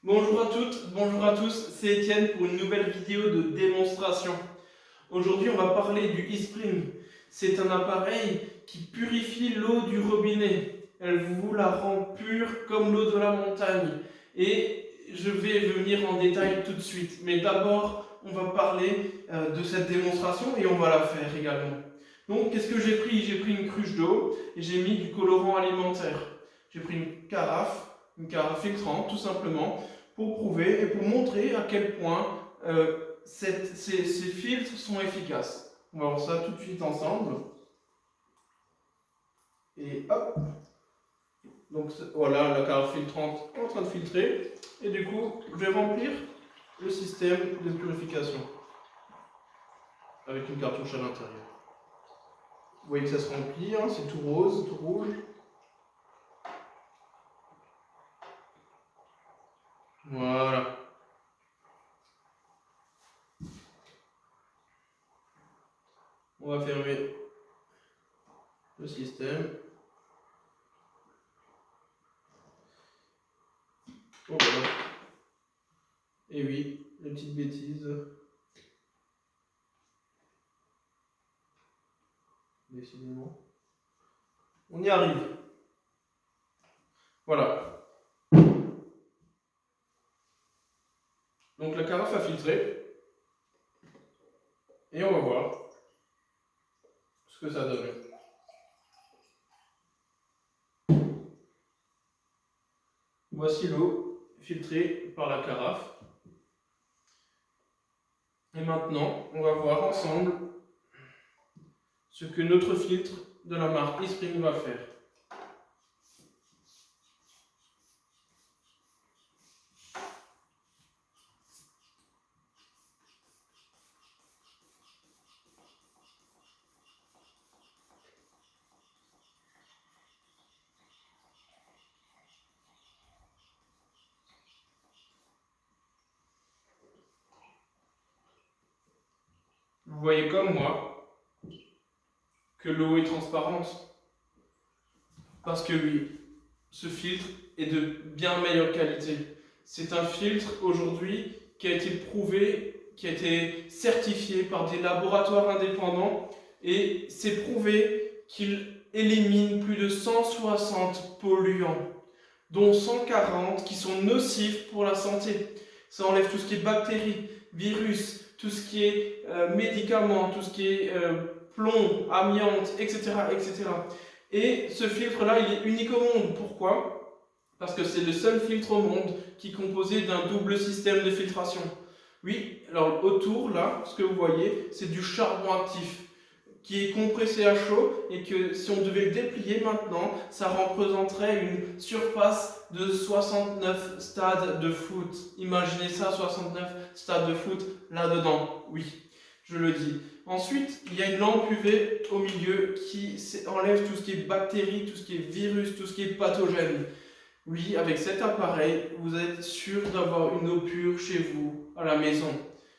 Bonjour à toutes, bonjour à tous, c'est Étienne pour une nouvelle vidéo de démonstration. Aujourd'hui on va parler du eSpring. C'est un appareil qui purifie l'eau du robinet. Elle vous la rend pure comme l'eau de la montagne. Et je vais venir en détail tout de suite. Mais d'abord on va parler de cette démonstration et on va la faire également. Donc qu'est-ce que j'ai pris? J'ai pris une cruche d'eau et j'ai mis du colorant alimentaire. J'ai pris une carafe filtrante tout simplement, pour prouver et pour montrer à quel point ces filtres sont efficaces. On va voir ça tout de suite ensemble. Et hop. Donc voilà la carafe filtrante en train de filtrer. Et du coup, je vais remplir le système de purification avec une cartouche à l'intérieur. Vous voyez que ça se remplit, hein, c'est tout rose, tout rouge. Voilà. On va fermer le système. Oh, voilà. Et oui, une petite bêtise. Décidément. On y arrive. Voilà. Donc la carafe a filtré. Et on va voir ce que ça donne. Voici l'eau filtrée par la carafe. Et maintenant, on va voir ensemble ce que notre filtre de la marque eSpring va faire. Vous voyez comme moi que l'eau est transparente. Parce que oui, ce filtre est de bien meilleure qualité. C'est un filtre aujourd'hui qui a été prouvé, qui a été certifié par des laboratoires indépendants et c'est prouvé qu'il élimine plus de 160 polluants, dont 140 qui sont nocifs pour la santé. Ça enlève tout ce qui est bactéries, virus, tout ce qui est médicaments, tout ce qui est plomb, amiante, etc., etc. Et ce filtre-là, il est unique au monde. Pourquoi? Parce que c'est le seul filtre au monde qui est composé d'un double système de filtration. Oui, alors autour, là, ce que vous voyez, c'est du charbon actif qui est compressé à chaud et que si on devait le déplier maintenant, ça représenterait une surface de 69 stades de foot. Imaginez ça, 69 stades de foot là-dedans. Oui, je le dis. Ensuite, il y a une lampe UV au milieu qui enlève tout ce qui est bactéries, tout ce qui est virus, tout ce qui est pathogène. Oui, avec cet appareil, vous êtes sûr d'avoir une eau pure chez vous, à la maison.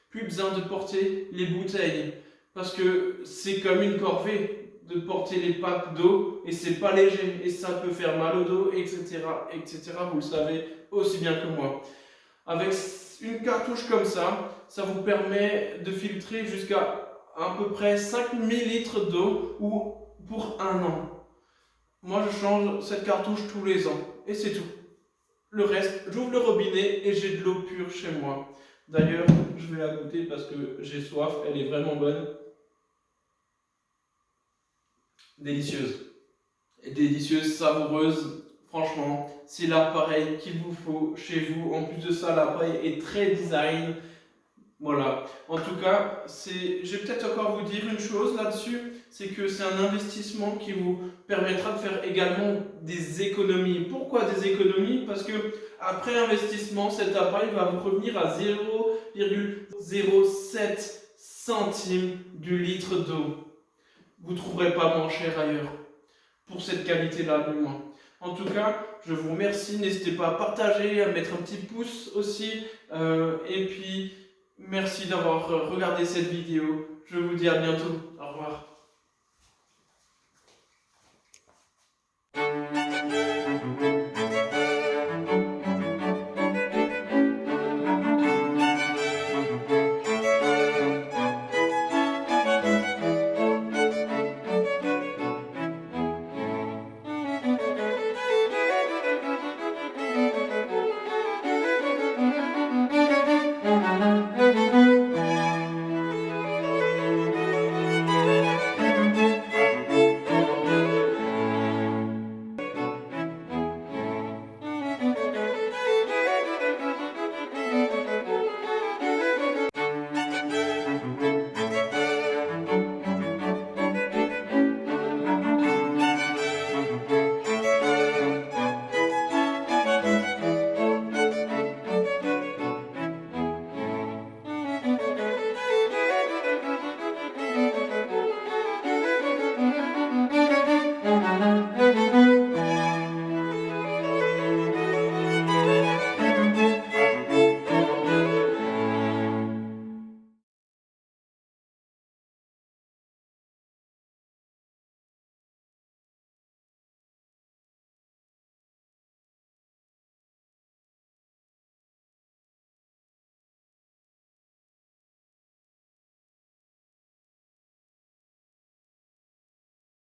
Plus besoin de porter les bouteilles, parce que c'est comme une corvée de porter les packs d'eau, et c'est pas léger, et ça peut faire mal au dos, etc., etc., vous le savez aussi bien que moi. Avec une cartouche comme ça vous permet de filtrer jusqu'à à peu près 5 millilitres d'eau ou pour un an. Moi je change cette cartouche tous les ans et c'est tout. Le reste, j'ouvre le robinet et j'ai de l'eau pure chez moi. D'ailleurs, je vais la goûter parce que j'ai soif, elle est vraiment bonne. Délicieuse. Délicieuse, savoureuse. Franchement, c'est l'appareil qu'il vous faut chez vous. En plus de ça, l'appareil est très design. Voilà. En tout cas, je vais peut-être encore vous dire une chose là-dessus, c'est que c'est un investissement qui vous permettra de faire également des économies. Pourquoi des économies? Parce que après investissement, cet appareil va vous revenir à 0,07 centimes du litre d'eau. Vous ne trouverez pas moins cher ailleurs, pour cette qualité-là du moins. En tout cas, je vous remercie, n'hésitez pas à partager, à mettre un petit pouce aussi, et puis merci d'avoir regardé cette vidéo. Je vous dis à bientôt. Au revoir.